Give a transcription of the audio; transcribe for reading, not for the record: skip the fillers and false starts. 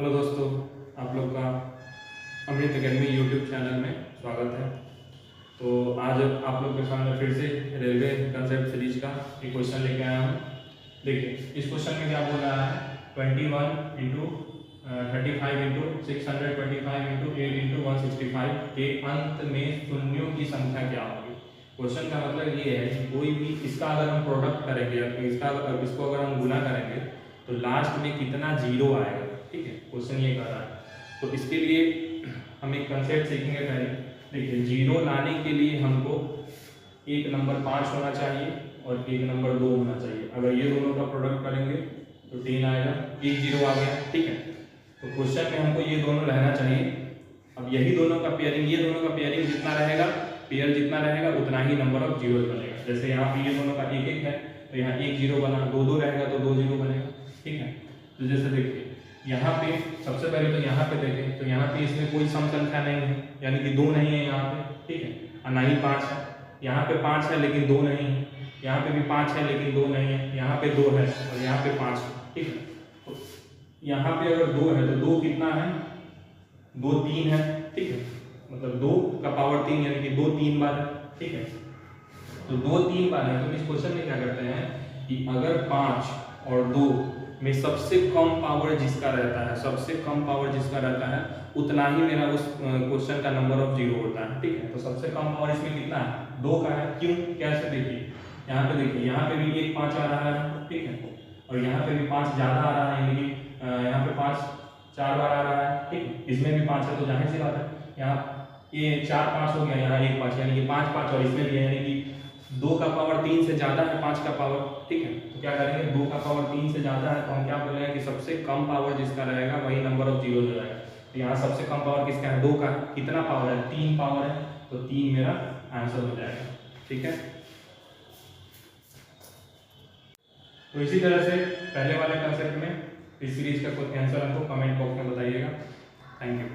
Hello दोस्तों, आप लोग का अमृत अकेडमी यूट्यूब चैनल में स्वागत है। तो आज आप लोग के सामने फिर से रेलवे कंसेप्ट सीरीज का एक क्वेश्चन लेके आया हूँ। देखिए इस क्वेश्चन में क्या बोल रहा है, 21 इंटू 35 इंटू 625 इंटू 8 इंटू 165 के अंत में शून्यों की संख्या क्या होगी। क्वेश्चन का मतलब ये है कि कोई भी इसका अगर हम प्रोडक्ट करेंगे, इसको अगर हम गुना करेंगे तो लास्ट में कितना जीरो आएगा। ठीक है, क्वेश्चन ये कर रहा है। तो इसके लिए हम एक कंसेप्ट सीखेंगे पहले। देखिए जीरो लाने के लिए हमको एक नंबर 5 होना चाहिए और एक नंबर 2 होना चाहिए। अगर ये दोनों का प्रोडक्ट करेंगे तो 3 आएगा, एक जीरो आ गया। ठीक है, तो क्वेश्चन में हमको ये दोनों रहना चाहिए। अब यही दोनों का पेयरिंग, ये दोनों का पेयरिंग जितना रहेगा, पेयर जितना रहेगा उतना ही नंबर ऑफ जीरो बनेगा। जैसे यहाँ पे ये दोनों का एक एक है तो यहाँ एक जीरो बना, दो दो रहेगा तो दो जीरो बनेगा। ठीक है, तो जैसे देखिए यहाँ पे सबसे पहले तो यहाँ पे देखें तो यहाँ पे इसमें कोई सम संख्या नहीं है, यानी कि 2 नहीं है यहाँ पे। ठीक है, और ना ही 5 है। यहाँ पे 5 है लेकिन 2 नहीं है, यहाँ पे भी 5 है लेकिन 2 नहीं है, यहाँ पे 2 है और यहाँ पे 5 है। ठीक है, तो यहाँ पे अगर 2 है तो 2 कितना है, 2 3 है। ठीक है, मतलब 2 का पावर 3 यानी कि 2 3 बार है। ठीक है, तो 2 3 बार है। तो इस क्वेश्चन में क्या करते हैं कि अगर 5 और 2 में सबसे कम पावर जिसका रहता है, सबसे कम पावर जिसका रहता है उतना ही मेरा उस क्वेश्चन का नंबर ऑफ जीरो होता है। ठीक है, तो सबसे कम पावर इसमें कितना है, 2 का है। क्यों, कैसे, देखिए यहाँ पे देखिए, यहाँ पे भी एक 5 आ रहा है। ठीक है, और यहाँ पे भी 5 ज़्यादा आ रहा है, यानी कि यहाँ पे 5 4 बार आ रहा है। ठीक है, इसमें भी 5 है तो जाहिर सी बात है यहाँ ये 4 5 हो गया, यहाँ 1 5 यानी कि 5 5 और इसमें भी है, यानी कि 2 का पावर 3 से ज़्यादा है 5 का पावर। ठीक है, तो क्या करेंगे, 2 का पावर 3 से ज़्यादा है तो हम क्या बोलेंगे कि सबसे कम पावर जिसका रहेगा वही नंबर ऑफ जीरो हो जाएगा। तो यहाँ सबसे कम पावर किसका है, 2 का है। कितना पावर है, 3 पावर है, तो 3 मेरा आंसर हो जाएगा। ठीक है, तो इसी तरह से पहले वाले कंसेप्ट में इस सीरीज का कोई आंसर हमको कमेंट बॉक्स में बताइएगा। Thank you.